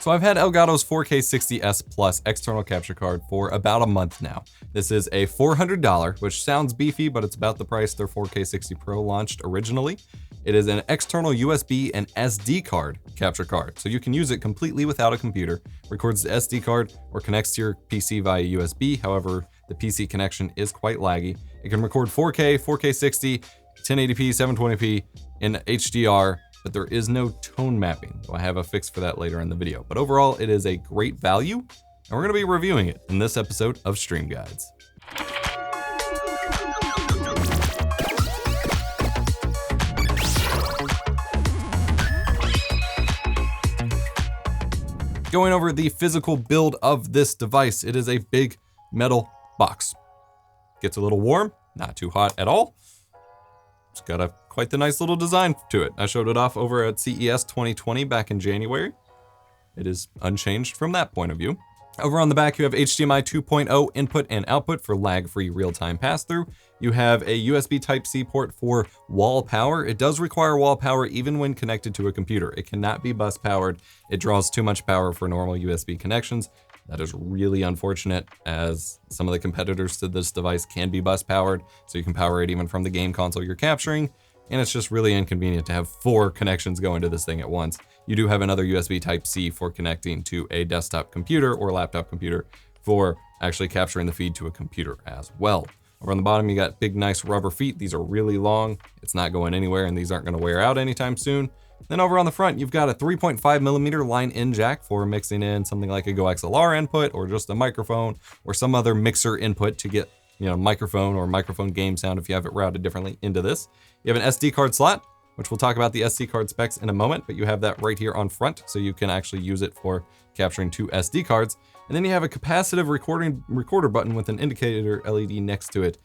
So I've had Elgato's 4K 60S Plus external capture card for about a month now. This is a $400, which sounds beefy, but it's about the price their 4K 60 Pro launched originally. It is an external USB and SD card capture card, so you can use it completely without a computer. Records the SD card or connects to your PC via USB. However, the PC connection is quite laggy. It can record 4K, 4K 60, 1080p, 720p in HDR, but there is no tone mapping. So I have a fix for that later in the video. But overall, it is a great value, and we're gonna be reviewing it in this episode of Stream Guides. Going over the physical build of this device, it is a big metal box. Gets a little warm, not too hot at all. It's got quite the nice little design to it. I showed it off over at CES 2020 back in January. It is unchanged from that point of view. Over on the back, you have HDMI 2.0 input and output for lag-free real-time pass-through. You have a USB Type-C port for wall power. It does require wall power even when connected to a computer. It cannot be bus powered. It draws too much power for normal USB connections. That is really unfortunate, as some of the competitors to this device can be bus powered, so you can power it even from the game console you're capturing, and it's just really inconvenient to have 4 connections go into this thing at once. You do have another USB Type-C for connecting to a desktop computer or laptop computer for actually capturing the feed to a computer as well. Over on the bottom, you got big, nice rubber feet. These are really long. It's not going anywhere, and these aren't gonna wear out anytime soon. Then over on the front, you've got a 3.5mm line-in jack for mixing in something like a Go XLR input, or just a microphone, or some other mixer input to get, microphone or microphone game sound if you have it routed differently into this. You have an SD card slot, which we'll talk about the SD card specs in a moment, but you have that right here on front, so you can actually use it for capturing 2 SD cards. And then you have a capacitive recorder button with an indicator LED next to it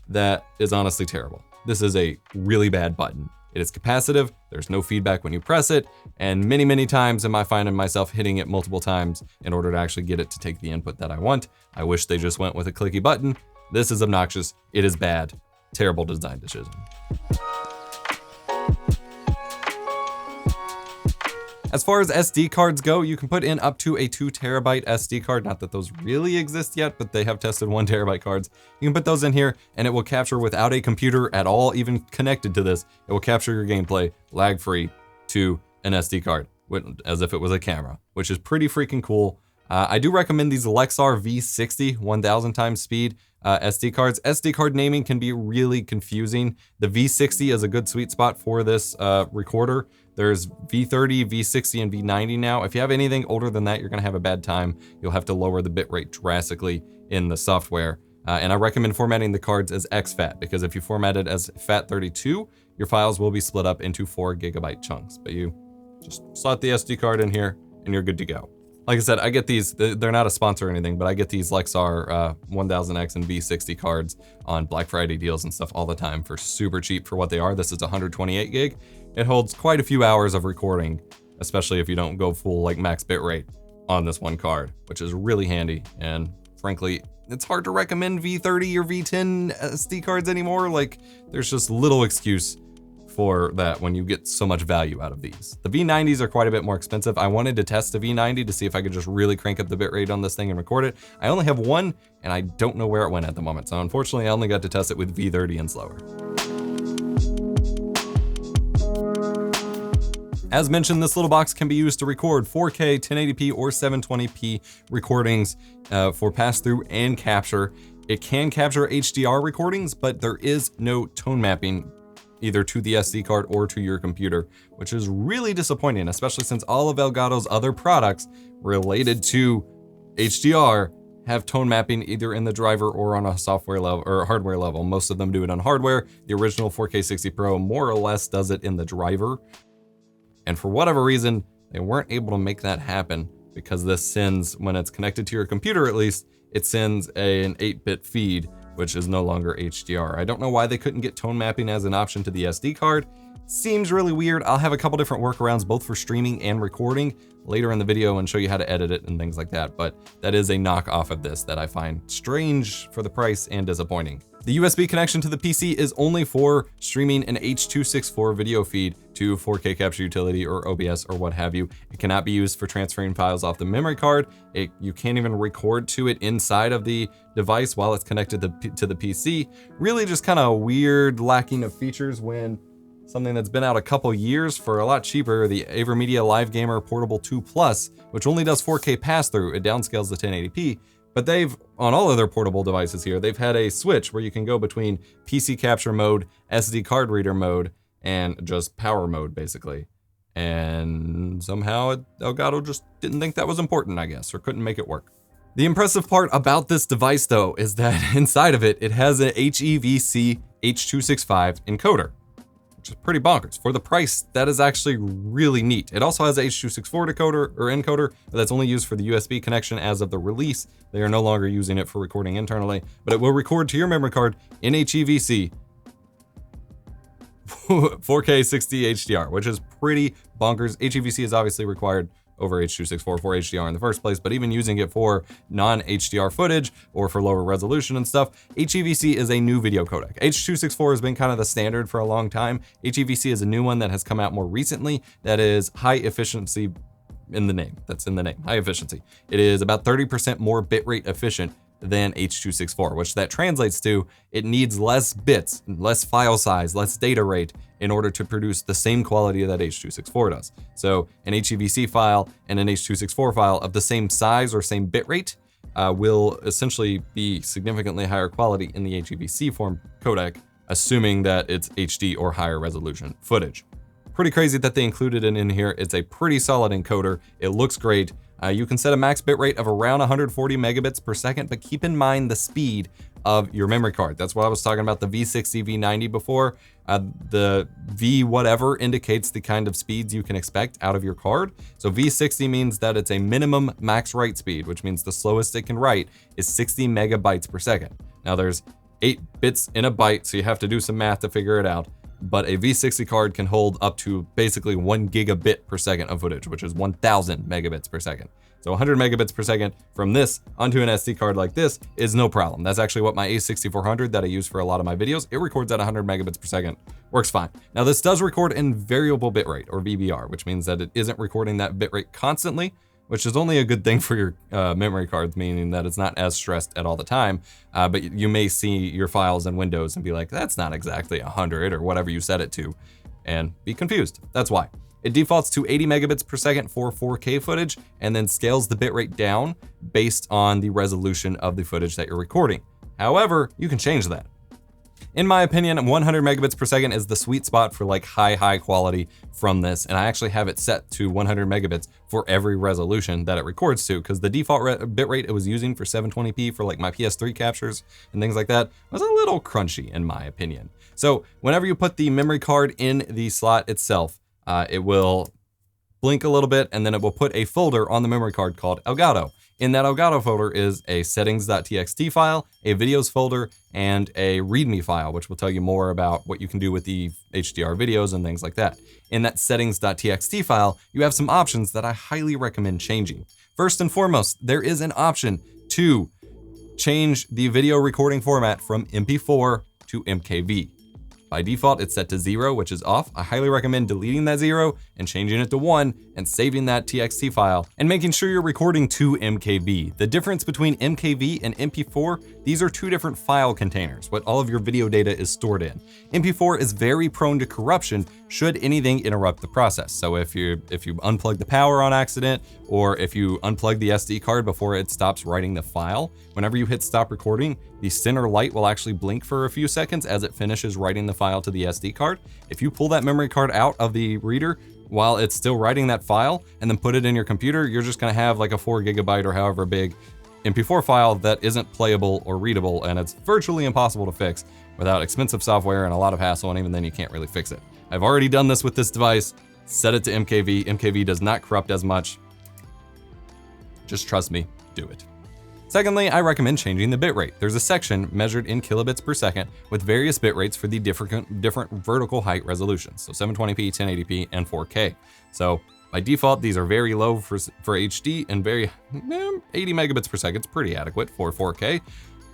that is honestly terrible. This is a really bad button. It is capacitive, there's no feedback when you press it, and many, many times am I finding myself hitting it multiple times in order to actually get it to take the input that I want. I wish they just went with a clicky button. This is obnoxious, it is bad, terrible design decision. As far as SD cards go, you can put in up to a 2TB SD card. Not that those really exist yet, but they have tested 1TB cards. You can put those in here and it will capture without a computer at all, even connected to this. It will capture your gameplay lag-free to an SD card, as if it was a camera, which is pretty freaking cool. I do recommend these Lexar V60 1000 times speed SD cards. SD card naming can be really confusing. The V60 is a good sweet spot for this recorder. There's V30, V60, and V90 now. If you have anything older than that, you're gonna have a bad time. You'll have to lower the bitrate drastically in the software. And I recommend formatting the cards as exFAT, because if you format it as FAT32, your files will be split up into 4GB chunks. But you just slot the SD card in here and you're good to go. Like I said, I get these, they're not a sponsor or anything, but I get these Lexar 1000X and V60 cards on Black Friday deals and stuff all the time for super cheap for what they are. This is 128 gig. It holds quite a few hours of recording, especially if you don't go full like max bitrate on this one card, which is really handy. And frankly, it's hard to recommend V30 or V10 SD cards anymore. Like, there's just little excuse for that when you get so much value out of these. The V90s are quite a bit more expensive. I wanted to test the V90 to see if I could just really crank up the bitrate on this thing and record it. I only have one, and I don't know where it went at the moment. So unfortunately, I only got to test it with V30 and slower. As mentioned, this little box can be used to record 4K, 1080p, or 720p recordings for pass-through and capture. It can capture HDR recordings, but there is no tone mapping either to the SD card or to your computer, which is really disappointing, especially since all of Elgato's other products related to HDR have tone mapping either in the driver or on a software level or hardware level. Most of them do it on hardware. The original 4K 60 Pro more or less does it in the driver. And for whatever reason, they weren't able to make that happen, because this sends, when it's connected to your computer at least, it sends an 8-bit feed, which is no longer HDR. I don't know why they couldn't get tone mapping as an option to the SD card. Seems really weird. I'll have a couple different workarounds, both for streaming and recording, later in the video and show you how to edit it and things like that. But that is a knockoff of this that I find strange for the price and disappointing. The USB connection to the PC is only for streaming an H.264 video feed to 4K capture utility or OBS or what have you. It cannot be used for transferring files off the memory card. You can't even record to it inside of the device while it's connected to the PC. Really just kind of weird lacking of features when something that's been out a couple years for a lot cheaper, the AverMedia Live Gamer Portable 2 Plus, which only does 4K pass-through, it downscales to 1080p, but they've, on all of their portable devices here, they've had a switch where you can go between PC capture mode, SD card reader mode, and just power mode, basically. And somehow Elgato just didn't think that was important, I guess, or couldn't make it work. The impressive part about this device, though, is that inside of it, it has an HEVC H.265 encoder, which is pretty bonkers. For the price, that is actually really neat. It also has an H.264 encoder, but that's only used for the USB connection as of the release. They are no longer using it for recording internally, but it will record to your memory card in HEVC 4K 60 HDR, which is pretty bonkers. HEVC is obviously required over H.264 for HDR in the first place, but even using it for non-HDR footage or for lower resolution and stuff, HEVC is a new video codec. H.264 has been kind of the standard for a long time. HEVC is a new one that has come out more recently that is high efficiency in the name. That's in the name, high efficiency. It is about 30% more bitrate efficient than H.264, which that translates to it needs less bits, less file size, less data rate in order to produce the same quality that H.264 does. So an HEVC file and an H.264 file of the same size or same bitrate will essentially be significantly higher quality in the HEVC form codec, assuming that it's HD or higher resolution footage. Pretty crazy that they included it in here. It's a pretty solid encoder. It looks great. You can set a max bitrate of around 140 megabits per second, but keep in mind the speed of your memory card. That's what I was talking about, the V60, V90 before. The V whatever indicates the kind of speeds you can expect out of your card. So V60 means that it's a minimum max write speed, which means the slowest it can write is 60 megabytes per second. Now there's 8 bits in a byte, so you have to do some math to figure it out. But a V60 card can hold up to basically 1 gigabit per second of footage, which is 1000 megabits per second. So 100 megabits per second from this onto an SD card like this is no problem. That's actually what my A6400 that I use for a lot of my videos, it records at 100 megabits per second, works fine. Now this does record in variable bitrate or VBR, which means that it isn't recording that bitrate constantly, which is only a good thing for your memory cards, meaning that it's not as stressed at all the time, but you may see your files in Windows and be like, that's not exactly 100 or whatever you set it to, and be confused. That's why. It defaults to 80 megabits per second for 4K footage and then scales the bitrate down based on the resolution of the footage that you're recording. However, you can change that. In my opinion, 100 megabits per second is the sweet spot for like high quality from this. And I actually have it set to 100 megabits for every resolution that it records to, because the default bitrate it was using for 720p for like my PS3 captures and things like that was a little crunchy in my opinion. So whenever you put the memory card in the slot itself, it will blink a little bit and then it will put a folder on the memory card called Elgato. In that Elgato folder is a settings.txt file, a videos folder, and a README file, which will tell you more about what you can do with the HDR videos and things like that. In that settings.txt file, you have some options that I highly recommend changing. First and foremost, there is an option to change the video recording format from MP4 to MKV. By default, it's set to 0, which is off. I highly recommend deleting that 0 and changing it to 1 and saving that TXT file and making sure you're recording to MKV. The difference between MKV and MP4, these are two different file containers, what all of your video data is stored in. MP4 is very prone to corruption should anything interrupt the process. So if you unplug the power on accident, or if you unplug the SD card before it stops writing the file, whenever you hit stop recording, the center light will actually blink for a few seconds as it finishes writing the file to the SD card. If you pull that memory card out of the reader while it's still writing that file and then put it in your computer, you're just gonna have like a 4 gigabyte or however big MP4 file that isn't playable or readable, and it's virtually impossible to fix without expensive software and a lot of hassle, and even then you can't really fix it. I've already done this with this device, set it to MKV. MKV does not corrupt as much. Just trust me, do it. Secondly, I recommend changing the bitrate. There's a section measured in kilobits per second with various bitrates for the different vertical height resolutions. So 720p, 1080p, and 4K. So by default, these are very low for HD and very 80 megabits per second. It's pretty adequate for 4K.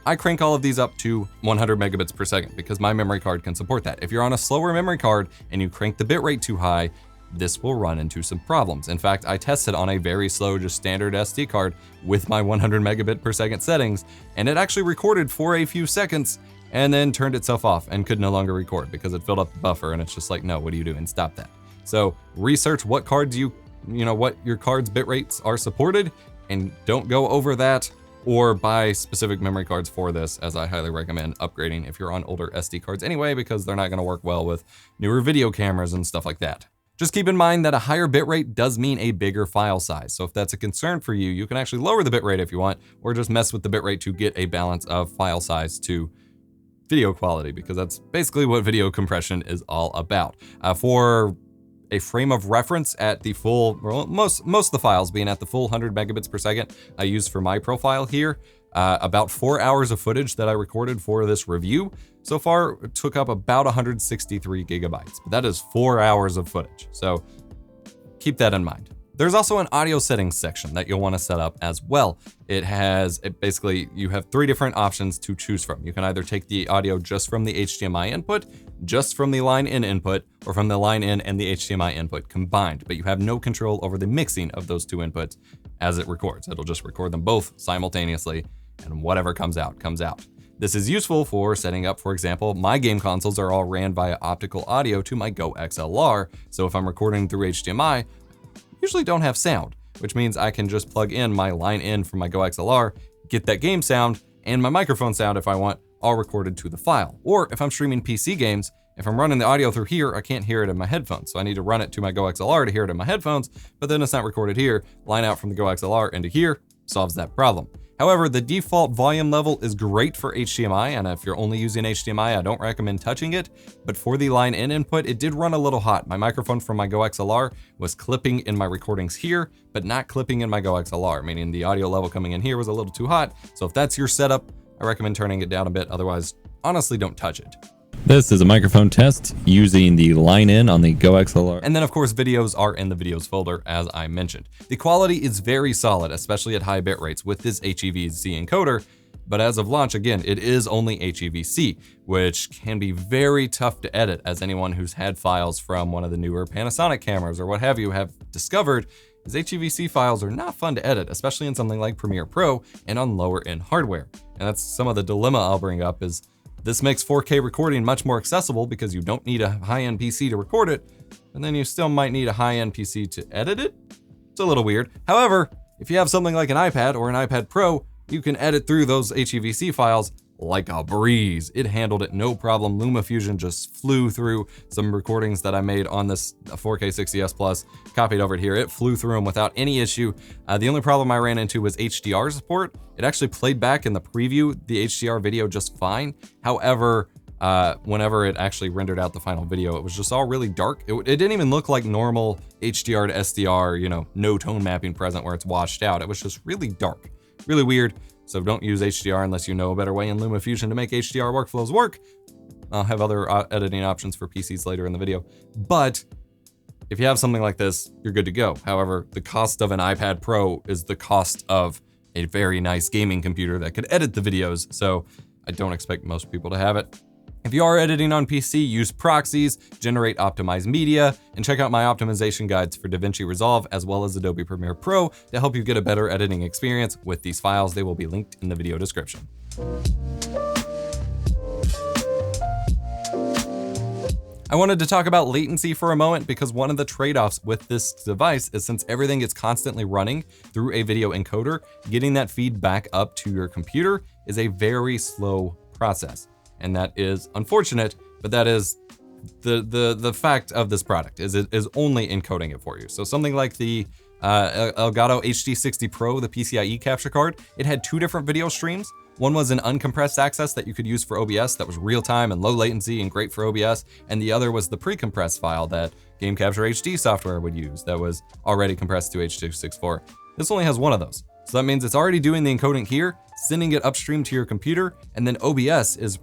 I crank all of these up to 100 megabits per second because my memory card can support that. If you're on a slower memory card and you crank the bitrate too high, this will run into some problems. In fact, I tested on a very slow, just standard SD card with my 100 megabit per second settings, and it actually recorded for a few seconds and then turned itself off and could no longer record because it filled up the buffer, and it's just like, no, what are you doing? Stop that. So research what cards what your card's bit rates are supported, and don't go over that, or buy specific memory cards for this, as I highly recommend upgrading if you're on older SD cards anyway, because they're not gonna work well with newer video cameras and stuff like that. Just keep in mind that a higher bitrate does mean a bigger file size. So if that's a concern for you, you can actually lower the bitrate if you want, or just mess with the bitrate to get a balance of file size to video quality, because that's basically what video compression is all about. For a frame of reference at the full, well, most of the files being at the full 100 megabits per second I use for my profile here, about 4 hours of footage that I recorded for this review so far took up about 163 gigabytes, but that is 4 hours of footage. So keep that in mind. There's also an audio settings section that you'll want to set up as well. Basically, you have 3 different options to choose from. You can either take the audio just from the HDMI input, just from the line in input, or from the line in and the HDMI input combined, but you have no control over the mixing of those 2 inputs as it records. It'll just record them both simultaneously, and whatever comes out, comes out. This is useful for setting up, for example, my game consoles are all ran via optical audio to my Go XLR, so if I'm recording through HDMI, usually don't have sound, which means I can just plug in my line in from my Go XLR, get that game sound, and my microphone sound if I want, all recorded to the file. Or if I'm streaming PC games, if I'm running the audio through here, I can't hear it in my headphones, so I need to run it to my Go XLR to hear it in my headphones, but then it's not recorded here, line out from the Go XLR into here, solves that problem. However, the default volume level is great for HDMI, and if you're only using HDMI, I don't recommend touching it, but for the line in input, it did run a little hot. My microphone from my Go XLR was clipping in my recordings here, but not clipping in my Go XLR, meaning the audio level coming in here was a little too hot. So if that's your setup, I recommend turning it down a bit. Otherwise, honestly, don't touch it. This is a microphone test using the line in on the Go XLR. And then of course, videos are in the videos folder, as I mentioned. The quality is very solid, especially at high bit rates with this HEVC encoder. But as of launch, again, it is only HEVC, which can be very tough to edit, as anyone who's had files from one of the newer Panasonic cameras or what have you have discovered, is HEVC files are not fun to edit, especially in something like Premiere Pro and on lower end hardware. And that's some of the dilemma I'll bring up is, this makes 4K recording much more accessible because you don't need a high-end PC to record it, and then you still might need a high-end PC to edit it. It's a little weird. However, if you have something like an iPad or an iPad Pro, you can edit through those HEVC files like a breeze. It handled it no problem. LumaFusion just flew through some recordings that I made on this 4K 60S Plus, copied over here. It flew through them without any issue. The only problem I ran into was HDR support. It actually played back in the preview, the HDR video just fine. However, whenever it actually rendered out the final video, it was just all really dark. It didn't even look like normal HDR to SDR, no tone mapping present where it's washed out. It was just really dark, really weird. So don't use HDR unless you know a better way in LumaFusion to make HDR workflows work. I'll have other editing options for PCs later in the video. But if you have something like this, you're good to go. However, the cost of an iPad Pro is the cost of a very nice gaming computer that could edit the videos. So I don't expect most people to have it. If you are editing on PC, use proxies, generate optimized media, and check out my optimization guides for DaVinci Resolve as well as Adobe Premiere Pro to help you get a better editing experience with these files. They will be linked in the video description. I wanted to talk about latency for a moment because one of the trade-offs with this device is, since everything is constantly running through a video encoder, getting that feed back up to your computer is a very slow process. And that is unfortunate, but that is the fact of this product, is it is only encoding it for you. So something like the Elgato HD60 Pro, the PCIe capture card, it had 2 different video streams. One was an uncompressed access that you could use for OBS that was real time and low latency and great for OBS. And the other was the pre-compressed file that Game Capture HD software would use that was already compressed to H.264. This only has one of those. So that means it's already doing the encoding here, sending it upstream to your computer, and then OBS is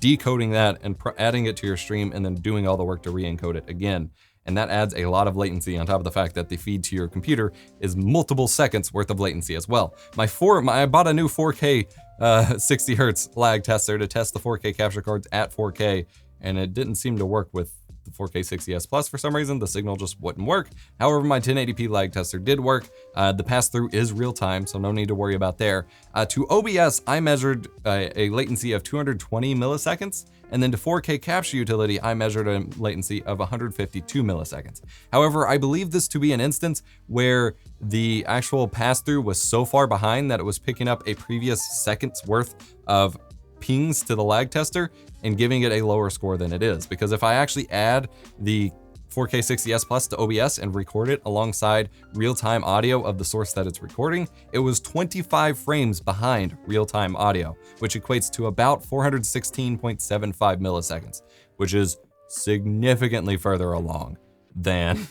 decoding that and adding it to your stream and then doing all the work to re-encode it again. And that adds a lot of latency on top of the fact that the feed to your computer is multiple seconds worth of latency as well. I bought a new 4K 60 hertz lag tester to test the 4K capture cards at 4K, and it didn't seem to work with the 4K 60S Plus for some reason. The signal just wouldn't work. However, my 1080p lag tester did work. The pass-through is real time, so no need to worry about there. To OBS, I measured a latency of 220 milliseconds, and then to 4K capture utility, I measured a latency of 152 milliseconds. However, I believe this to be an instance where the actual pass-through was so far behind that it was picking up a previous second's worth of pings to the lag tester and giving it a lower score than it is. Because if I actually add the 4K 60S Plus to OBS and record it alongside real-time audio of the source that it's recording, it was 25 frames behind real-time audio, which equates to about 416.75 milliseconds, which is significantly further along than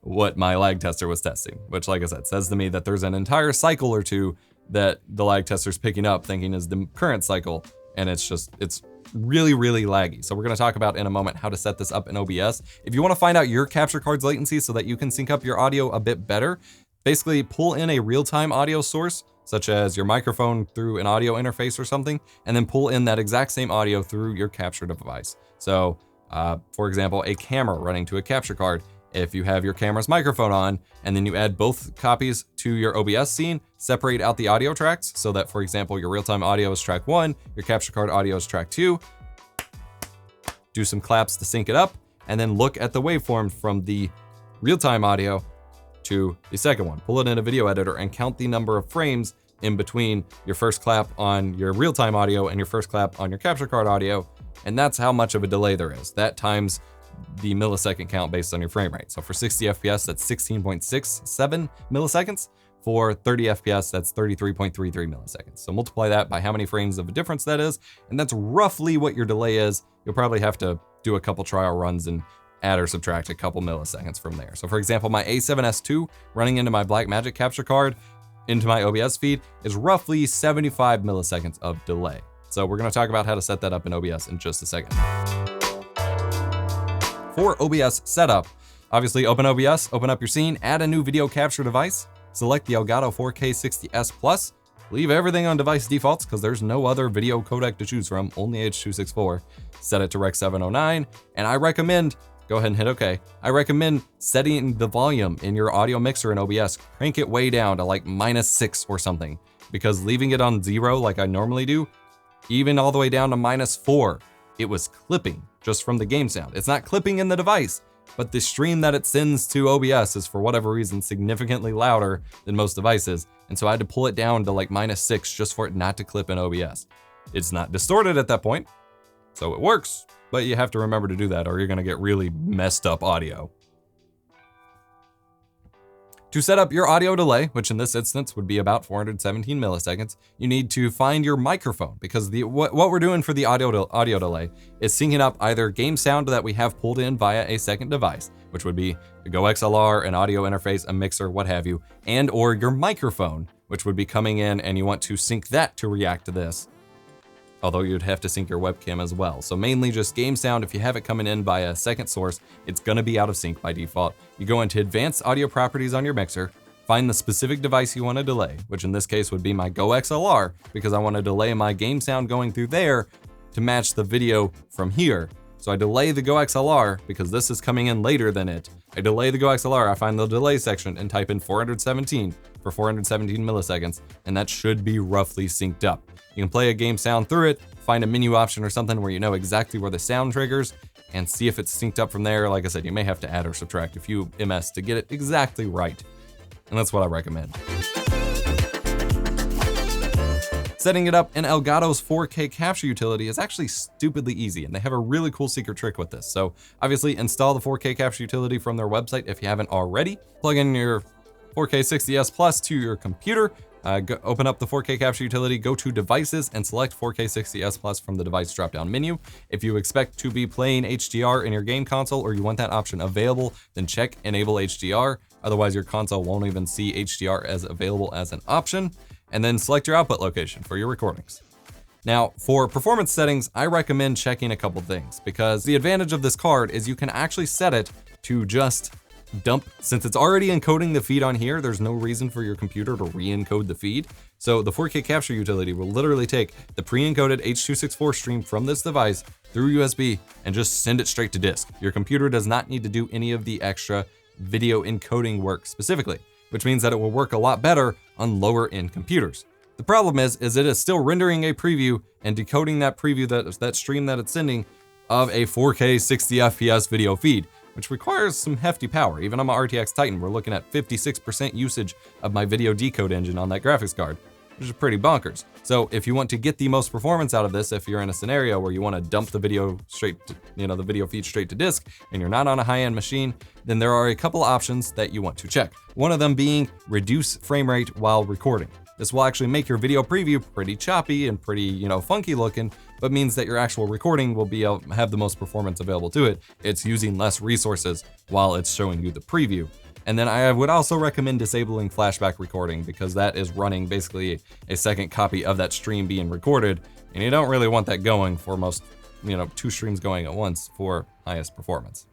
what my lag tester was testing, which, like I said, says to me that there's an entire cycle or two that the lag tester's picking up thinking is the current cycle, and it's really, really laggy. So we're gonna talk about in a moment how to set this up in OBS. If you wanna find out your capture card's latency so that you can sync up your audio a bit better, basically pull in a real-time audio source, such as your microphone through an audio interface or something, and then pull in that exact same audio through your capture device. So, for example, a camera running to a capture card. If you have your camera's microphone on, and then you add both copies to your OBS scene, separate out the audio tracks so that, for example, your real-time audio is track 1, your capture card audio is track 2, do some claps to sync it up, and then look at the waveform from the real-time audio to the second one. Pull it in a video editor and count the number of frames in between your first clap on your real-time audio and your first clap on your capture card audio, and that's how much of a delay there is. That times the millisecond count based on your frame rate. So for 60 FPS, that's 16.67 milliseconds. For 30 FPS, that's 33.33 milliseconds. So multiply that by how many frames of a difference that is, and that's roughly what your delay is. You'll probably have to do a couple trial runs and add or subtract a couple milliseconds from there. So for example, my A7S II running into my Blackmagic capture card into my OBS feed is roughly 75 milliseconds of delay. So we're gonna talk about how to set that up in OBS in just a second. For OBS setup, obviously open OBS, open up your scene, add a new video capture device, select the Elgato 4K 60S Plus, leave everything on device defaults because there's no other video codec to choose from, only H.264, set it to Rec 709, and I recommend, go ahead and hit OK, I recommend setting the volume in your audio mixer in OBS, crank it way down to like -6 or something, because leaving it on 0 like I normally do, even all the way down to -4, it was clipping just from the game sound. It's not clipping in the device, but the stream that it sends to OBS is for whatever reason significantly louder than most devices. And so I had to pull it down to like -6 just for it not to clip in OBS. It's not distorted at that point, so it works, but you have to remember to do that or you're gonna get really messed up audio. To set up your audio delay, which in this instance would be about 417 milliseconds, you need to find your microphone, because what we're doing for the audio delay is syncing up either game sound that we have pulled in via a second device, which would be a Go XLR, an audio interface, a mixer, what have you, and or your microphone, which would be coming in and you want to sync that to react to this. Although you'd have to sync your webcam as well. So mainly just game sound. If you have it coming in by a second source, it's gonna be out of sync by default. You go into advanced audio properties on your mixer, find the specific device you wanna delay, which in this case would be my Go XLR, because I wanna delay my game sound going through there to match the video from here. So I delay the Go XLR because this is coming in later than it. I delay the Go XLR, I find the delay section and type in 417 for 417 milliseconds, and that should be roughly synced up. You can play a game sound through it, find a menu option or something where you know exactly where the sound triggers, and see if it's synced up from there. Like I said, you may have to add or subtract a few MS to get it exactly right. And that's what I recommend. Setting it up in Elgato's 4K capture utility is actually stupidly easy, and they have a really cool secret trick with this. So obviously install the 4K capture utility from their website if you haven't already. Plug in your 4K 60S Plus to your computer. Open up the 4K capture utility, go to devices and select 4K 60S Plus from the device drop-down menu. If you expect to be playing HDR in your game console or you want that option available, then check enable HDR. Otherwise your console won't even see HDR as available as an option. And then select your output location for your recordings. Now, for performance settings, I recommend checking a couple things, because the advantage of this card is you can actually set it to just dump, since it's already encoding the feed on here, there's no reason for your computer to re-encode the feed. So the 4K capture utility will literally take the pre-encoded H.264 stream from this device through USB and just send it straight to disk. Your computer does not need to do any of the extra video encoding work specifically, which means that it will work a lot better on lower end computers. The problem is it is still rendering a preview and decoding that preview, that stream that it's sending, of a 4K 60 FPS video feed, which requires some hefty power. Even on my RTX Titan, we're looking at 56% usage of my video decode engine on that graphics card, which is pretty bonkers. So if you want to get the most performance out of this, if you're in a scenario where you want to dump the video straight to, the video feed straight to disk, and you're not on a high-end machine, then there are a couple options that you want to check. One of them being reduce frame rate while recording. This will actually make your video preview pretty choppy and pretty, funky looking, but means that your actual recording will be have the most performance available to it. It's using less resources while it's showing you the preview. And then I would also recommend disabling flashback recording, because that is running basically a second copy of that stream being recorded, and you don't really want that going for most, 2 streams going at once for highest performance.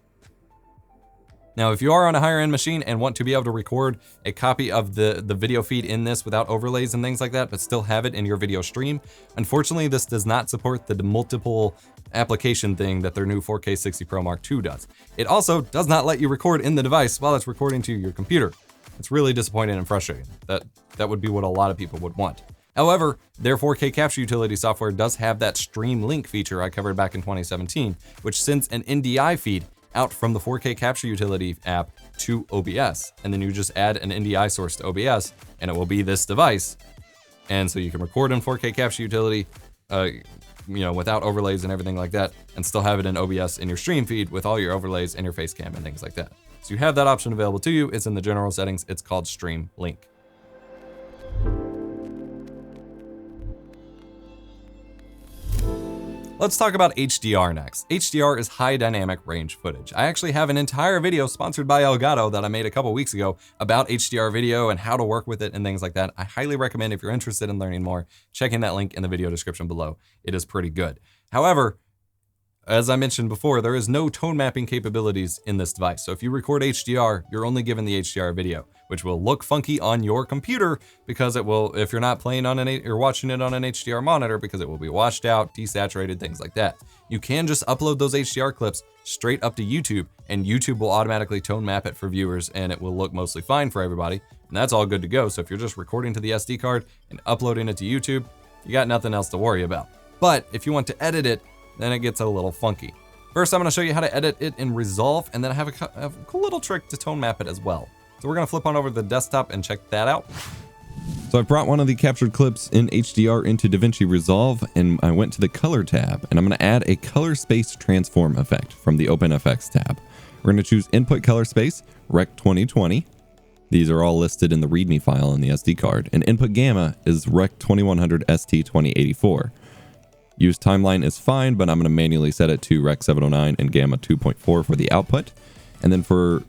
Now, if you are on a higher end machine and want to be able to record a copy of the video feed in this without overlays and things like that, but still have it in your video stream, unfortunately, this does not support the multiple application thing that their new 4K 60 Pro Mark II does. It also does not let you record in the device while it's recording to your computer. It's really disappointing and frustrating. That would be what a lot of people would want. However, their 4K capture utility software does have that stream link feature I covered back in 2017, which sends an NDI feed out from the 4K capture utility app to OBS. And then you just add an NDI source to OBS and it will be this device. And so you can record in 4K capture utility, without overlays and everything like that, and still have it in OBS in your stream feed with all your overlays and your face cam and things like that. So you have that option available to you. It's in the general settings. It's called Stream Link. Let's talk about HDR next. HDR is high dynamic range footage. I actually have an entire video sponsored by Elgato that I made a couple weeks ago about HDR video and how to work with it and things like that. I highly recommend, if you're interested in learning more, checking that link in the video description below. It is pretty good. However, as I mentioned before, there is no tone mapping capabilities in this device. So if you record HDR, you're only given the HDR video, which will look funky on your computer because it will, if you're not playing on or watching it on an HDR monitor, because it will be washed out, desaturated, things like that. You can just upload those HDR clips straight up to YouTube, and YouTube will automatically tone map it for viewers, and it will look mostly fine for everybody. And that's all good to go. So if you're just recording to the SD card and uploading it to YouTube, you got nothing else to worry about. But if you want to edit it, then it gets a little funky. First, I'm gonna show you how to edit it in Resolve, and then I have a cool little trick to tone map it as well. So we're gonna flip on over to the desktop and check that out. So I brought one of the captured clips in HDR into DaVinci Resolve, and I went to the color tab, and I'm gonna add a color space transform effect from the OpenFX tab. We're gonna choose input color space, Rec 2020. These are all listed in the README file on the SD card, and input gamma is Rec 2100 ST 2084. Use timeline is fine, but I'm going to manually set it to Rec 709 and Gamma 2.4 for the output. And then for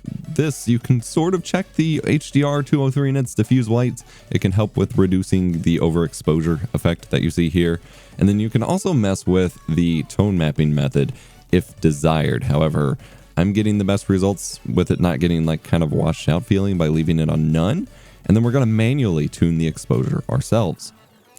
this, you can sort of check the HDR 203 nits diffuse whites. It can help with reducing the overexposure effect that you see here. And then you can also mess with the tone mapping method if desired. However, I'm getting the best results with it not getting like kind of washed out feeling by leaving it on none. And then we're going to manually tune the exposure ourselves.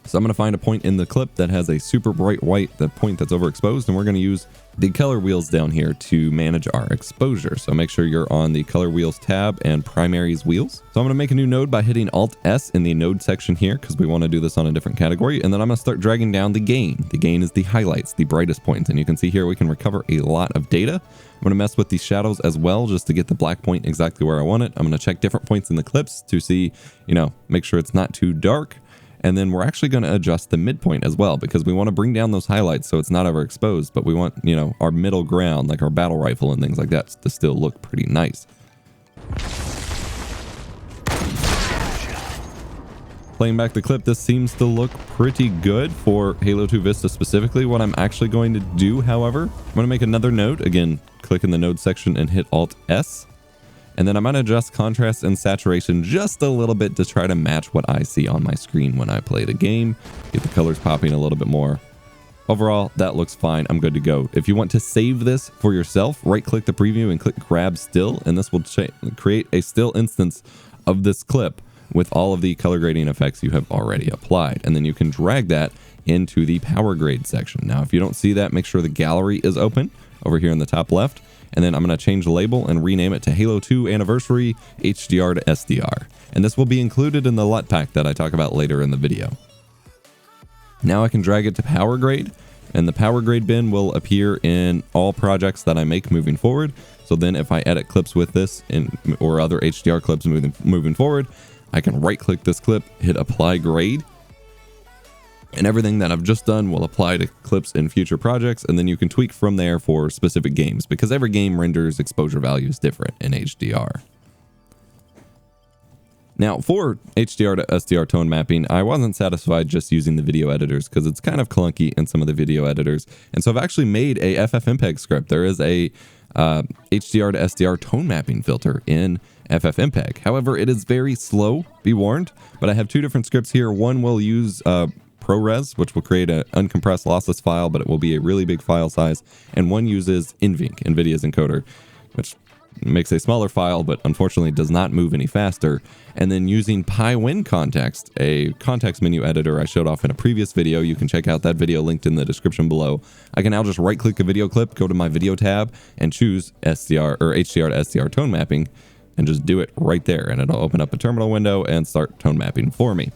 So I'm going to find a point in the clip that has a super bright white, the point that's overexposed, and we're going to use the color wheels down here to manage our exposure. So make sure you're on the color wheels tab and primaries wheels. So I'm going to make a new node by hitting Alt S in the node section here, because we want to do this on a different category. And then I'm going to start dragging down the gain. The gain is the highlights, the brightest points. And you can see here we can recover a lot of data. I'm going to mess with the shadows as well, just to get the black point exactly where I want it. I'm going to check different points in the clips to see, make sure it's not too dark. And then we're actually going to adjust the midpoint as well, because we want to bring down those highlights so it's not overexposed, but we want, our middle ground, like our battle rifle and things like that, to still look pretty nice. Playing back the clip, this seems to look pretty good for Halo 2 Vista specifically. What I'm actually going to do, however, I'm going to make another node. Again, click in the node section and hit Alt S. And then I'm going to adjust contrast and saturation just a little bit to try to match what I see on my screen when I play the game. Get the colors popping a little bit more. overall, that looks fine. I'm good to go. If you want to save this for yourself, right click the preview and click grab still, and this will create a still instance of this clip with all of the color grading effects you have already applied. And then you can drag that into the power grade section. Now, if you don't see that, make sure the gallery is open over here in the top left. And then I'm going to change the label and rename it to Halo 2 Anniversary HDR to SDR. And this will be included in the LUT pack that I talk about later in the video. Now I can drag it to power grade, and the power grade bin will appear in all projects that I make moving forward. So then if I edit clips with this or other HDR clips moving forward, I can right click this clip, hit apply grade, and everything that I've just done will apply to clips in future projects. And then you can tweak from there for specific games, because every game renders exposure values different in HDR. Now, for HDR to SDR tone mapping, I wasn't satisfied just using the video editors because it's kind of clunky in some of the video editors. And so I've actually made a FFmpeg script. There is a HDR to SDR tone mapping filter in FFmpeg. However, it is very slow, be warned, but I have two different scripts here. One will use ProRes, which will create an uncompressed lossless file, but it will be a really big file size. And one uses NVENC, NVIDIA's encoder, which makes a smaller file, but unfortunately does not move any faster. And then using PyWin Context, a context menu editor I showed off in a previous video. You can check out that video linked in the description below. I can now just right click a video clip, go to my video tab, and choose SDR or HDR to SDR tone mapping, and just do it right there. And it'll open up a terminal window and start tone mapping for me.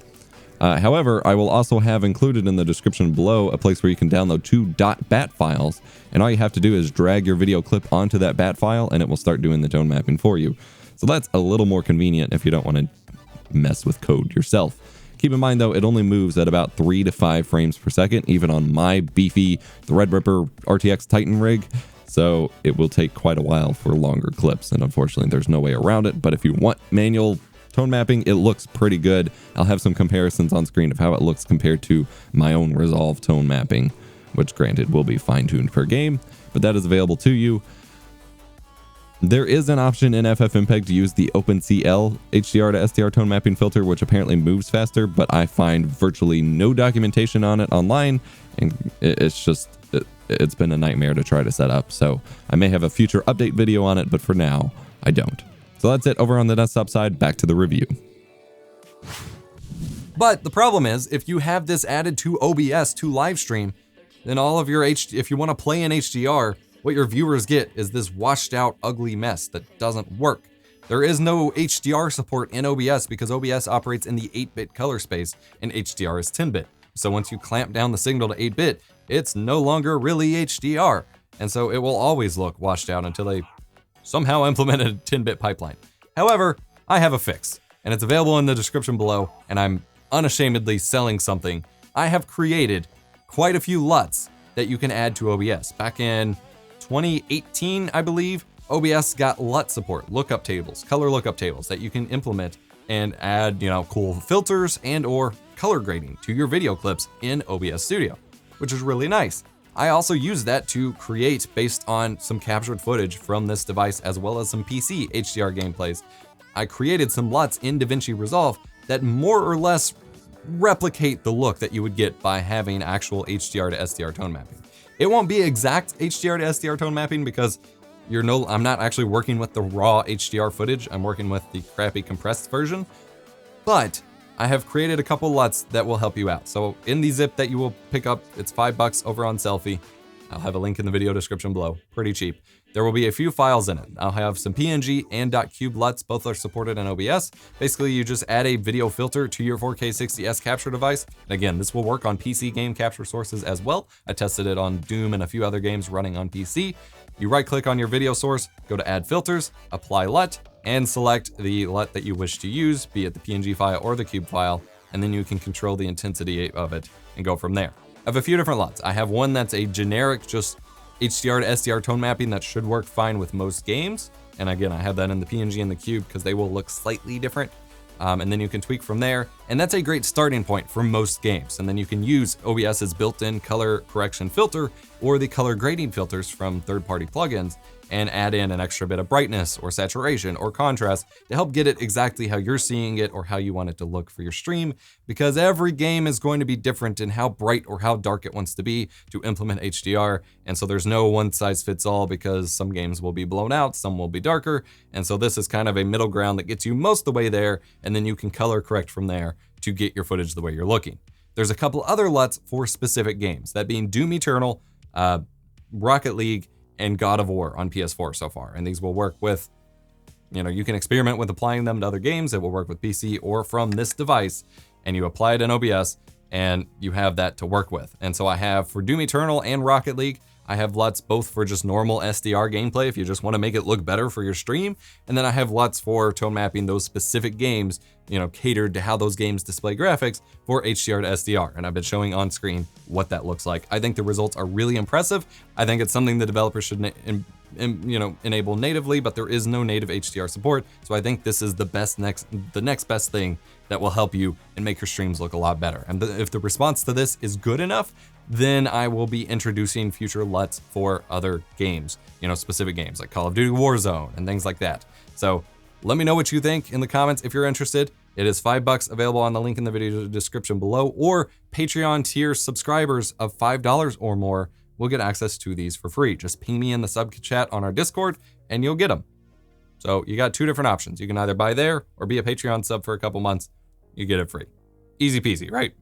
However, I will also have included in the description below a place where you can download two .bat files, and all you have to do is drag your video clip onto that .bat file, and it will start doing the tone mapping for you. So that's a little more convenient if you don't want to mess with code yourself. Keep in mind, though, it only moves at about 3 to 5 frames per second, even on my beefy Threadripper RTX Titan rig. So it will take quite a while for longer clips, and unfortunately there's no way around it. But if you want manual tone mapping, it looks pretty good. I'll have some comparisons on screen of how it looks compared to my own Resolve tone mapping, which granted will be fine-tuned per game, but that is available to you. There is an option in FFmpeg to use the OpenCL HDR to SDR tone mapping filter, which apparently moves faster, but I find virtually no documentation on it online, and it's been a nightmare to try to set up. So I may have a future update video on it, but for now, I don't. So that's it over on the desktop side. Back to the review. But the problem is, if you have this added to OBS to live stream, then all of your if you want to play in HDR, what your viewers get is this washed out, ugly mess that doesn't work. There is no HDR support in OBS because OBS operates in the 8-bit color space and HDR is 10-bit. So once you clamp down the signal to 8-bit, it's no longer really HDR. And so it will always look washed out until they somehow implemented a 10-bit pipeline. However, I have a fix, and it's available in the description below, and I'm unashamedly selling something. I have created quite a few LUTs that you can add to OBS. Back in 2018, I believe, OBS got LUT support, lookup tables, color lookup tables that you can implement and add, cool filters and or color grading to your video clips in OBS Studio, which is really nice. I also use that to create based on some captured footage from this device as well as some PC HDR gameplays. I created some LUTs in DaVinci Resolve that more or less replicate the look that you would get by having actual HDR to SDR tone mapping. It won't be exact HDR to SDR tone mapping because I'm not actually working with the raw HDR footage. I'm working with the crappy compressed version, but I have created a couple LUTs that will help you out. So in the zip that you will pick up, it's $5 over on Selfie. I'll have a link in the video description below, pretty cheap. There will be a few files in it. I'll have some PNG and .cube LUTs, both are supported in OBS. Basically, you just add a video filter to your 4K 60S capture device. And again, this will work on PC game capture sources as well. I tested it on Doom and a few other games running on PC. You right click on your video source, go to add filters, apply LUT, and select the LUT that you wish to use, be it the PNG file or the cube file, and then you can control the intensity of it and go from there. I have a few different LUTs. I have one that's a generic, just HDR to SDR tone mapping that should work fine with most games. And again, I have that in the PNG and the cube because they will look slightly different. And then you can tweak from there. And that's a great starting point for most games. And then you can use OBS's built-in color correction filter or the color grading filters from third-party plugins and add in an extra bit of brightness or saturation or contrast to help get it exactly how you're seeing it or how you want it to look for your stream, because every game is going to be different in how bright or how dark it wants to be to implement HDR. And so there's no one size fits all, because some games will be blown out, some will be darker. And so this is kind of a middle ground that gets you most of the way there, and then you can color correct from there to get your footage the way you're looking. There's a couple other LUTs for specific games, that being Doom Eternal, Rocket League, and God of War on PS4 so far. And these will work with, you can experiment with applying them to other games. It will work with PC or from this device, and you apply it in OBS and you have that to work with. And so I have for Doom Eternal and Rocket League, I have LUTs both for just normal SDR gameplay if you just want to make it look better for your stream. And then I have LUTs for tone mapping those specific games, catered to how those games display graphics for HDR to SDR. And I've been showing on screen what that looks like. I think the results are really impressive. I think it's something the developers should enable natively, but there is no native HDR support. So I think this is the next best thing that will help you and make your streams look a lot better. And if the response to this is good enough, then I will be introducing future LUTs for other games, specific games like Call of Duty Warzone and things like that. So let me know what you think in the comments if you're interested. It is $5 available on the link in the video description below, or Patreon tier subscribers of $5 or more will get access to these for free. Just ping me in the sub chat on our Discord and you'll get them. So you got two different options. You can either buy there or be a Patreon sub for a couple months. You get it free. Easy peasy, right?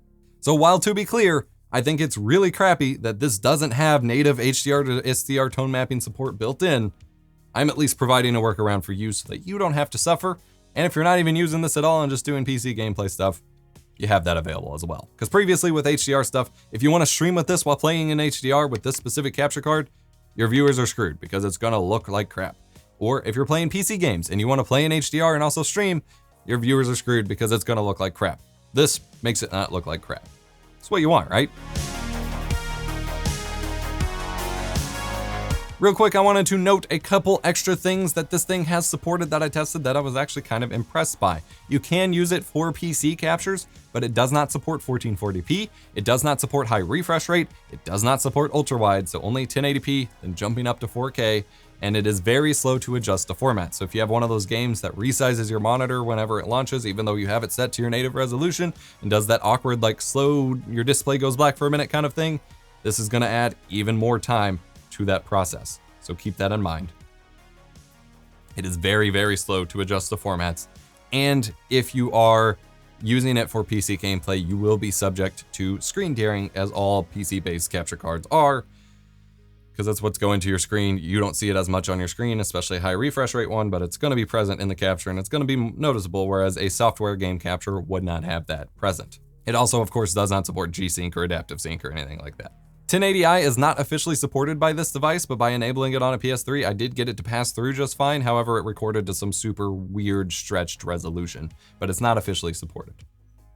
So while to be clear, I think it's really crappy that this doesn't have native HDR to SDR tone mapping support built in, I'm at least providing a workaround for you so that you don't have to suffer. And if you're not even using this at all and just doing PC gameplay stuff, you have that available as well. Because previously with HDR stuff, if you want to stream with this while playing in HDR with this specific capture card, your viewers are screwed because it's going to look like crap. Or if you're playing PC games and you want to play in HDR and also stream, your viewers are screwed because it's going to look like crap. This makes it not look like crap. It's what you want, right? Real quick, I wanted to note a couple extra things that this thing has supported that I tested that I was actually kind of impressed by. You can use it for PC captures, but it does not support 1440p. It does not support high refresh rate. It does not support ultrawide, so only 1080p, then jumping up to 4K. And it is very slow to adjust to format. So if you have one of those games that resizes your monitor whenever it launches, even though you have it set to your native resolution, and does that awkward, like slow, your display goes black for a minute kind of thing, this is gonna add even more time to that process. So keep that in mind. It is very, very slow to adjust the formats. And if you are using it for PC gameplay, you will be subject to screen tearing, as all PC-based capture cards are, because that's what's going to your screen. You don't see it as much on your screen, especially a high refresh rate one, but it's going to be present in the capture and it's going to be noticeable, whereas a software game capture would not have that present. It also, of course, does not support G-Sync or adaptive sync or anything like that. 1080i is not officially supported by this device, but by enabling it on a PS3, I did get it to pass through just fine. However, it recorded to some super weird stretched resolution, but it's not officially supported.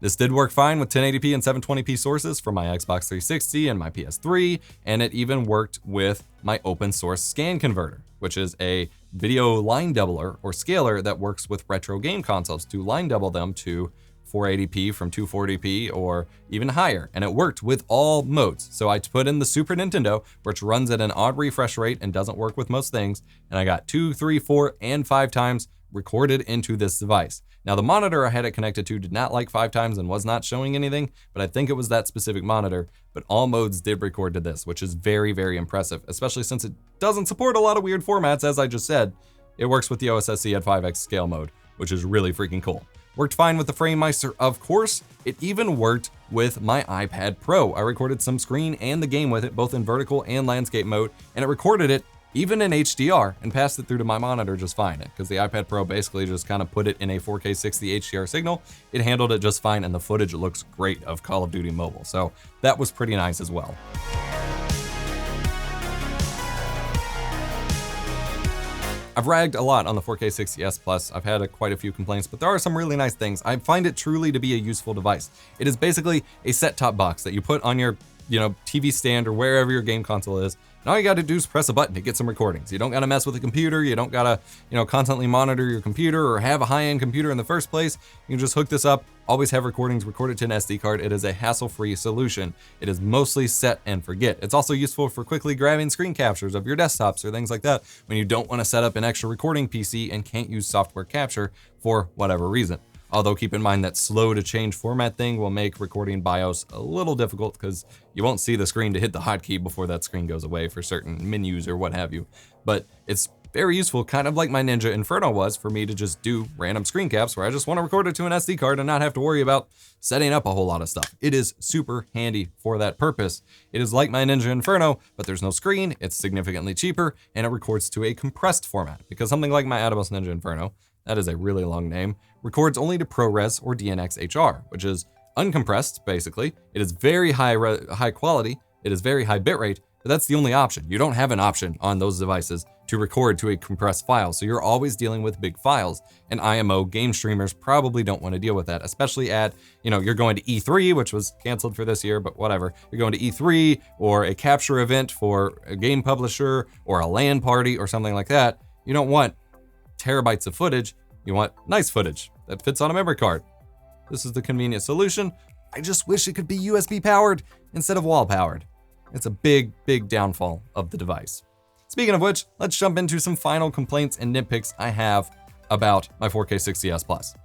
This did work fine with 1080p and 720p sources from my Xbox 360 and my PS3, and it even worked with my open source scan converter, which is a video line doubler or scaler that works with retro game consoles to line double them to 480p from 240p or even higher, and it worked with all modes. So I put in the Super Nintendo, which runs at an odd refresh rate and doesn't work with most things, and I got 2, 3, 4, and 5 times recorded into this device. Now the monitor I had it connected to did not like 5 times and was not showing anything, but I think it was that specific monitor, but all modes did record to this, which is very, very impressive, especially since it doesn't support a lot of weird formats, as I just said. It works with the OSSC at 5x scale mode, which is really freaking cool. Worked fine with the Framemeister, of course. It even worked with my iPad Pro. I recorded some screen and the game with it, both in vertical and landscape mode, and it recorded it even in HDR and passed it through to my monitor just fine, because the iPad Pro basically just kind of put it in a 4K 60 HDR signal. It handled it just fine, and the footage looks great of Call of Duty Mobile. So that was pretty nice as well. I've ragged a lot on the 4K 60S Plus. I've had quite a few complaints, but there are some really nice things. I find it truly to be a useful device. It is basically a set-top box that you put on your TV stand or wherever your game console is, And all you gotta do is press a button to get some recordings. You don't gotta mess with the computer. You don't gotta, constantly monitor your computer or have a high-end computer in the first place. You can just hook this up, always have recordings recorded to an SD card. It is a hassle-free solution. It is mostly set and forget. It's also useful for quickly grabbing screen captures of your desktops or things like that when you don't wanna set up an extra recording PC and can't use software capture for whatever reason. Although keep in mind that slow to change format thing will make recording BIOS a little difficult because you won't see the screen to hit the hotkey before that screen goes away for certain menus or what have you. But it's very useful, kind of like my Ninja Inferno was for me to just do random screen caps where I just want to record it to an SD card and not have to worry about setting up a whole lot of stuff. It is super handy for that purpose. It is like my Ninja Inferno, but there's no screen, it's significantly cheaper, and it records to a compressed format because something like my Atomos Ninja Inferno, that is a really long name, records only to ProRes or DNx HR, which is uncompressed, basically. It is very high quality, it is very high bitrate, but that's the only option. You don't have an option on those devices to record to a compressed file, so you're always dealing with big files, and IMO game streamers probably don't want to deal with that, especially at, you're going to E3, which was canceled for this year, but whatever. You're going to E3 or a capture event for a game publisher or a LAN party or something like that. You don't want terabytes of footage, you want nice footage that fits on a memory card. This is the convenient solution. I just wish it could be USB powered instead of wall powered. It's a big, big downfall of the device. Speaking of which, let's jump into some final complaints and nitpicks I have about my 4K 60S Plus.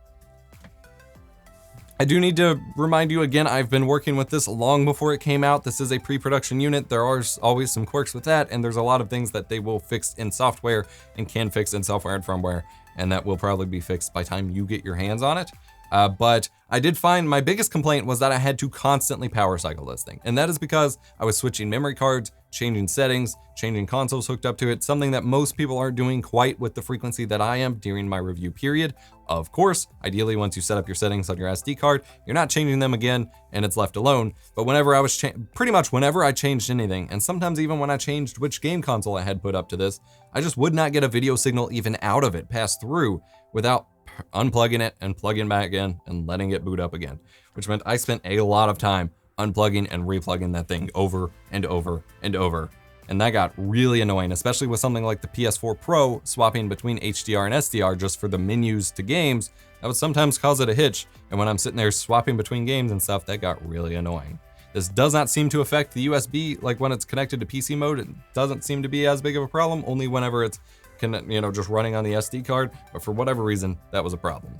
I do need to remind you again, I've been working with this long before it came out. This is a pre-production unit. There are always some quirks with that, and there's a lot of things that they will fix in software and can fix in software and firmware, and that will probably be fixed by the time you get your hands on it. But I did find my biggest complaint was that I had to constantly power cycle this thing. And that is because I was switching memory cards, changing settings, changing consoles hooked up to it, something that most people aren't doing quite with the frequency that I am during my review period. Of course, ideally, once you set up your settings on your SD card, you're not changing them again and it's left alone. But whenever I was, pretty much whenever I changed anything, and sometimes even when I changed which game console I had put up to this, I just would not get a video signal even out of it pass through without unplugging it and plugging back in and letting it boot up again, which meant I spent a lot of time unplugging and replugging that thing over and over and over. And that got really annoying, especially with something like the PS4 Pro swapping between HDR and SDR just for the menus to games. That would sometimes cause it a hitch. And when I'm sitting there swapping between games and stuff, that got really annoying. This does not seem to affect the USB, like when it's connected to PC mode, it doesn't seem to be as big of a problem, only whenever it's just running on the SD card, but for whatever reason, that was a problem.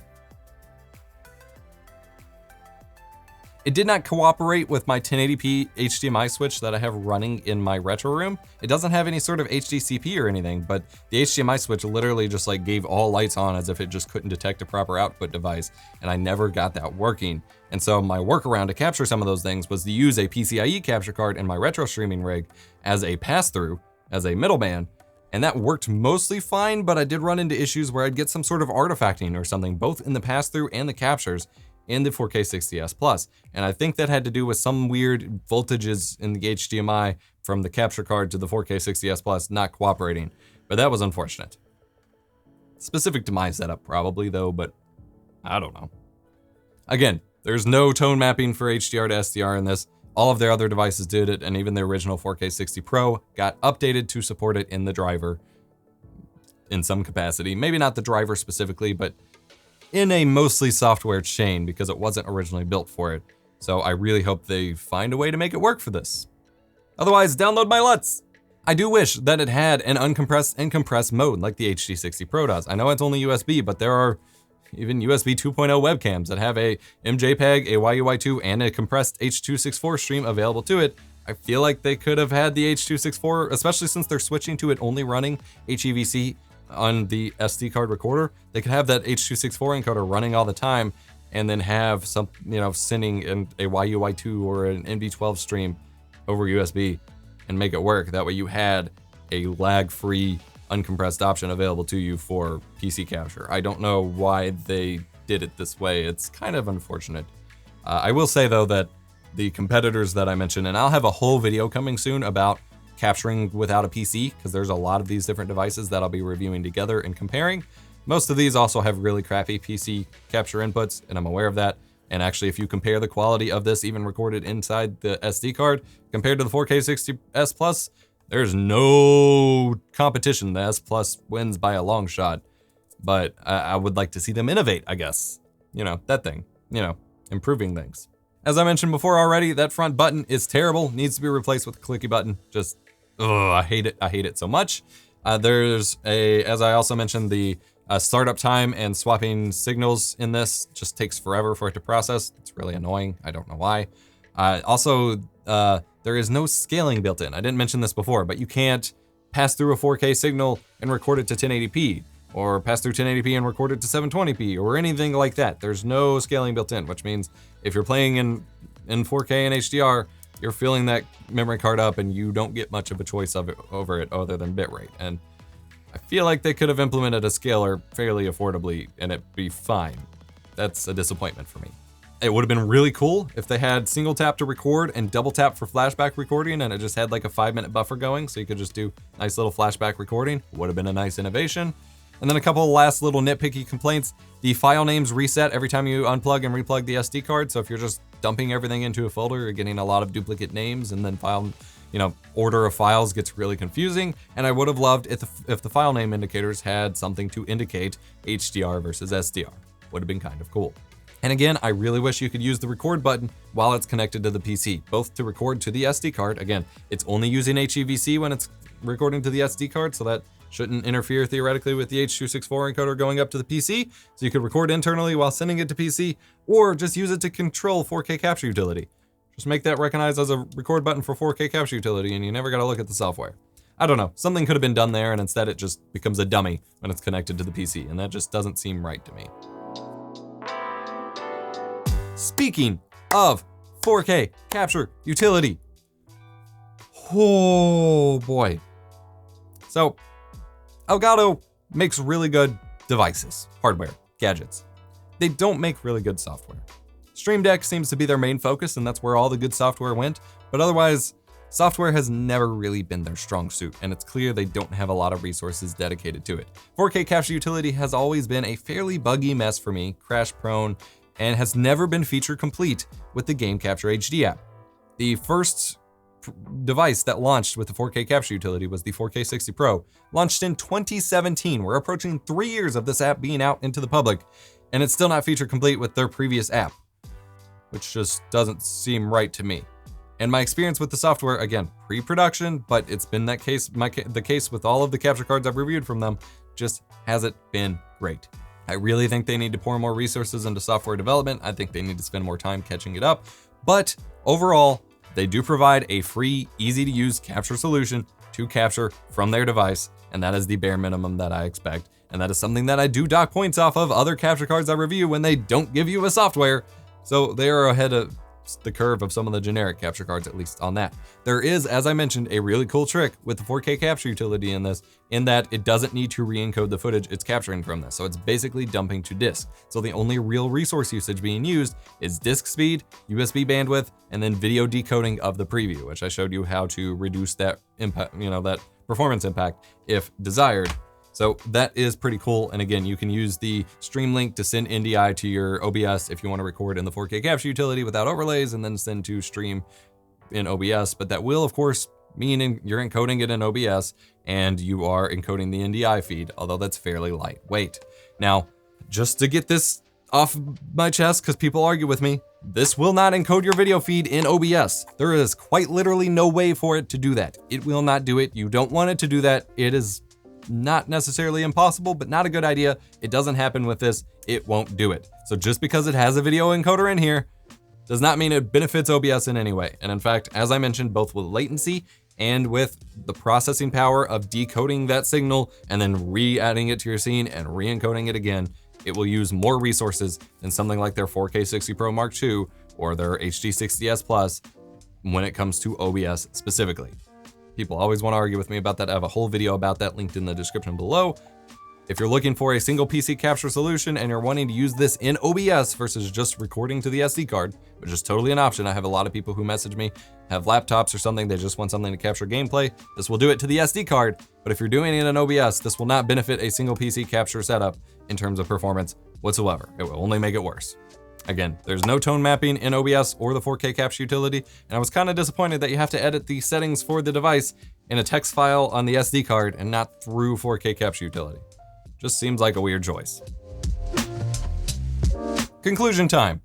It did not cooperate with my 1080p HDMI switch that I have running in my retro room. It doesn't have any sort of HDCP or anything, but the HDMI switch literally just gave all lights on as if it just couldn't detect a proper output device, and I never got that working. And so my workaround to capture some of those things was to use a PCIe capture card in my retro streaming rig as a pass-through, as a middleman, and that worked mostly fine, but I did run into issues where I'd get some sort of artifacting or something, both in the pass-through and the captures in the 4K 60S Plus. And I think that had to do with some weird voltages in the HDMI from the capture card to the 4K 60S Plus not cooperating, but that was unfortunate. Specific to my setup probably though, but I don't know. Again, there's no tone mapping for HDR to SDR in this. All of their other devices did it, and even the original 4K 60 Pro got updated to support it in the driver in some capacity. Maybe not the driver specifically, but in a mostly software chain because it wasn't originally built for it. So I really hope they find a way to make it work for this. Otherwise, download my LUTS. I do wish that it had an uncompressed and compressed mode like the HD60 Pro does. I know it's only USB, but there are even USB 2.0 webcams that have a MJPEG, a YUI2, and a compressed H.264 stream available to it. I feel like they could have had the H.264, especially since they're switching to it only running HEVC on the SD card recorder. They could have that H.264 encoder running all the time and then have some, sending in a YUI2 or an MD12 stream over USB and make it work. That way you had a lag-free uncompressed option available to you for PC capture. I don't know why they did it this way. It's kind of unfortunate. I will say though that the competitors that I mentioned, and I'll have a whole video coming soon about capturing without a PC, because there's a lot of these different devices that I'll be reviewing together and comparing. Most of these also have really crappy PC capture inputs, and I'm aware of that. And actually, if you compare the quality of this, even recorded inside the SD card, compared to the 4K 60S Plus, There's no competition. The S Plus wins by a long shot, but I would like to see them innovate, I guess. You know, that thing, you know, improving things. As I mentioned before already, that front button is terrible, needs to be replaced with a clicky button. Just, I hate it. I hate it so much. There's as I also mentioned, the startup time and swapping signals in this just takes forever for it to process. It's really annoying. I don't know why. Also, there is no scaling built in. I didn't mention this before, but you can't pass through a 4K signal and record it to 1080p, or pass through 1080p and record it to 720p, or anything like that. There's no scaling built in, which means if you're playing in 4K and HDR, you're filling that memory card up and you don't get much of a choice of it over it other than bitrate. And I feel like they could have implemented a scaler fairly affordably and it'd be fine. That's a disappointment for me. It would have been really cool if they had single tap to record and double tap for flashback recording, and it just had like a 5-minute buffer going, so you could just do nice little flashback recording. Would have been a nice innovation. And then a couple of last little nitpicky complaints. The file names reset every time you unplug and replug the SD card. So if you're just dumping everything into a folder, you're getting a lot of duplicate names, and then order of files gets really confusing. And I would have loved if the file name indicators had something to indicate HDR versus SDR. Would have been kind of cool. And again, I really wish you could use the record button while it's connected to the PC, both to record to the SD card. Again, it's only using HEVC when it's recording to the SD card, so that shouldn't interfere theoretically with the H.264 encoder going up to the PC. So you could record internally while sending it to PC, or just use it to control 4K capture utility. Just make that recognized as a record button for 4K capture utility, and you never gotta look at the software. I don't know, something could have been done there, and instead it just becomes a dummy when it's connected to the PC, and that just doesn't seem right to me. Speaking of 4K capture utility, oh boy. So Elgato makes really good devices, hardware, gadgets. They don't make really good software. Stream Deck seems to be their main focus, and that's where all the good software went, but otherwise, software has never really been their strong suit, and it's clear they don't have a lot of resources dedicated to it. 4K capture utility has always been a fairly buggy mess for me, crash prone, and has never been feature complete with the Game Capture HD app. The first device that launched with the 4K capture utility was the 4K 60 Pro, launched in 2017. We're approaching 3 years of this app being out into the public, and it's still not feature complete with their previous app, which just doesn't seem right to me. And my experience with the software, again, pre-production, but it's been that case, the case with all of the capture cards I've reviewed from them, just hasn't been great. I really think they need to pour more resources into software development. I think they need to spend more time catching it up. But overall, they do provide a free, easy to use capture solution to capture from their device. And that is the bare minimum that I expect. And that is something that I do dock points off of other capture cards I review when they don't give you a software. So they are ahead of the curve of some of the generic capture cards, at least on that. There is, as I mentioned, a really cool trick with the 4K capture utility in this, in that it doesn't need to re-encode the footage it's capturing from this. So it's basically dumping to disk. So the only real resource usage being used is disk speed, USB bandwidth, and then video decoding of the preview, which I showed you how to reduce that impact, that performance impact if desired. So that is pretty cool. And again, you can use the stream link to send NDI to your OBS if you want to record in the 4K capture utility without overlays, and then send to stream in OBS. But that will, of course, mean you're encoding it in OBS and you are encoding the NDI feed, although that's fairly lightweight. Now, just to get this off my chest, because people argue with me, this will not encode your video feed in OBS. There is quite literally no way for it to do that. It will not do it. You don't want it to do that. It is not necessarily impossible, but not a good idea. It doesn't happen with this. It won't do it. So just because it has a video encoder in here does not mean it benefits OBS in any way. And in fact, as I mentioned, both with latency and with the processing power of decoding that signal and then re-adding it to your scene and re-encoding it again, it will use more resources than something like their 4K 60 Pro Mark II or their HD 60s Plus when it comes to OBS specifically. People always want to argue with me about that. I have a whole video about that linked in the description below. If you're looking for a single PC capture solution and you're wanting to use this in OBS versus just recording to the SD card, which is totally an option. I have a lot of people who message me, have laptops or something, they just want something to capture gameplay. This will do it to the SD card, but if you're doing it in OBS, this will not benefit a single PC capture setup in terms of performance whatsoever. It will only make it worse. Again, there's no tone mapping in OBS or the 4K capture utility, and I was kind of disappointed that you have to edit the settings for the device in a text file on the SD card and not through 4K capture utility. Just seems like a weird choice. Conclusion time.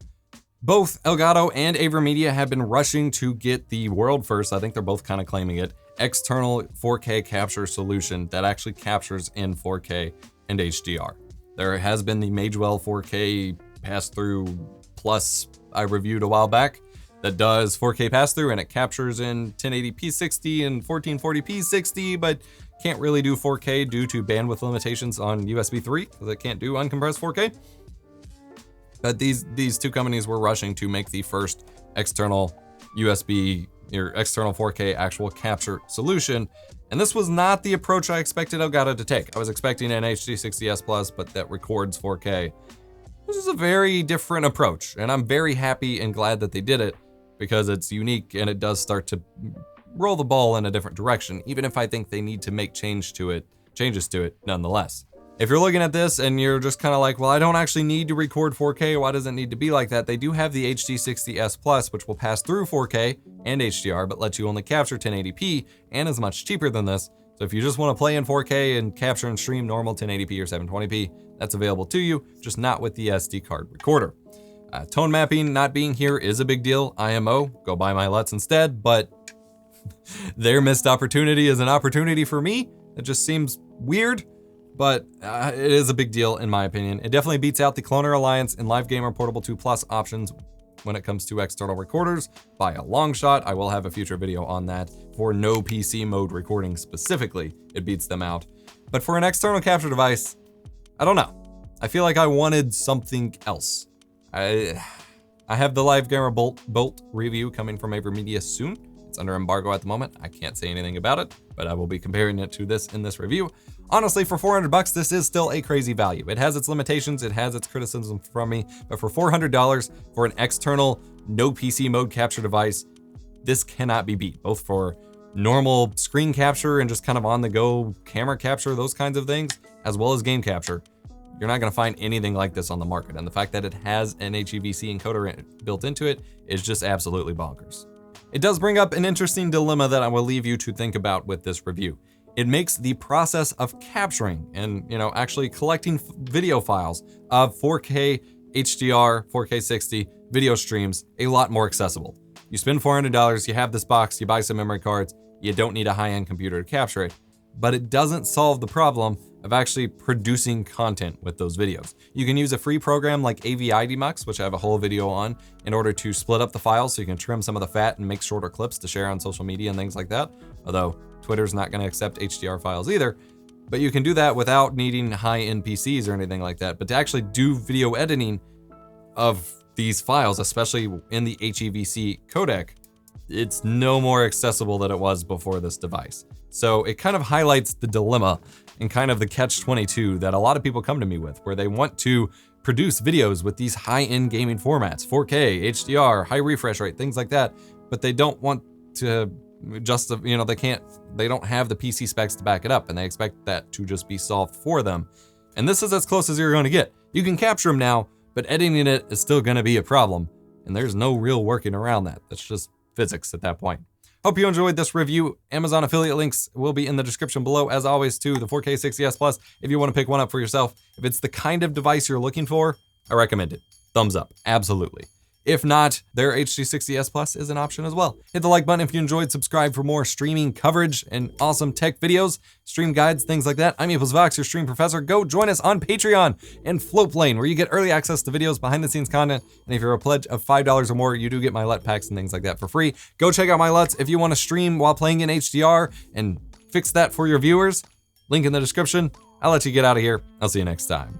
Both Elgato and AverMedia have been rushing to get the world first, I think they're both kind of claiming it, external 4K capture solution that actually captures in 4K and HDR. There has been the Magewell 4K pass-through plus I reviewed a while back that does 4K pass-through and it captures in 1080p 60 and 1440p 60, but can't really do 4K due to bandwidth limitations on USB 3 because it can't do uncompressed 4K. But these two companies were rushing to make the first external USB or external 4K actual capture solution. And this was not the approach I expected Elgato to take. I was expecting an HD60S Plus, but that records 4K. This is a very different approach, and I'm very happy and glad that they did it because it's unique and it does start to roll the ball in a different direction, even if I think they need to make changes to it nonetheless. If you're looking at this and you're just kind of like, well, I don't actually need to record 4K, why does it need to be like that? They do have the HD60S Plus, which will pass through 4K and HDR, but lets you only capture 1080p and is much cheaper than this. So if you just want to play in 4K and capture and stream normal 1080p or 720p, that's available to you, just not with the SD card recorder. Tone mapping not being here is a big deal. IMO, go buy my LUTS instead, but their missed opportunity is an opportunity for me. It just seems weird. But it is a big deal in my opinion. It definitely beats out the Cloner Alliance and Live Gamer Portable 2 Plus options when it comes to external recorders by a long shot. I will have a future video on that. For no PC mode recording specifically, it beats them out. But for an external capture device, I don't know. I feel like I wanted something else. I have the Live Gamer Bolt review coming from AverMedia soon. It's under embargo at the moment. I can't say anything about it, but I will be comparing it to this in this review. Honestly, for $400, this is still a crazy value. It has its limitations, it has its criticism from me, but for $400 for an external no PC mode capture device, this cannot be beat, both for normal screen capture and just kind of on the go camera capture, those kinds of things, as well as game capture. You're not gonna find anything like this on the market. And the fact that it has an HEVC encoder built into it is just absolutely bonkers. It does bring up an interesting dilemma that I will leave you to think about with this review. It makes the process of capturing and actually collecting video files of 4K HDR, 4K 60 video streams a lot more accessible. You spend $400, you have this box, you buy some memory cards, you don't need a high-end computer to capture it, but it doesn't solve the problem of actually producing content with those videos. You can use a free program like AVI-Demux, which I have a whole video on, in order to split up the files so you can trim some of the fat and make shorter clips to share on social media and things like that. Although Twitter's not gonna accept HDR files either, but you can do that without needing high-end PCs or anything like that. But to actually do video editing of these files, especially in the HEVC codec, it's no more accessible than it was before this device. So it kind of highlights the dilemma and kind of the catch-22 that a lot of people come to me with, where they want to produce videos with these high-end gaming formats, 4K, HDR, high refresh rate, things like that, but they don't want to just, they don't have the PC specs to back it up, and they expect that to just be solved for them. And this is as close as you're going to get. You can capture them now, but editing it is still going to be a problem, and there's no real working around that. That's just physics at that point. Hope you enjoyed this review. Amazon affiliate links will be in the description below, as always, to the 4K 60S Plus if you want to pick one up for yourself. If it's the kind of device you're looking for, I recommend it. Thumbs up, absolutely. If not, their HD60S Plus is an option as well. Hit the like button if you enjoyed, subscribe for more streaming coverage and awesome tech videos, stream guides, things like that. I'm EposVox, your stream professor. Go join us on Patreon and Floatplane, where you get early access to videos, behind the scenes content, and if you're a pledge of $5 or more, you do get my LUT packs and things like that for free. Go check out my LUTs if you want to stream while playing in HDR and fix that for your viewers. Link in the description. I'll let you get out of here. I'll see you next time.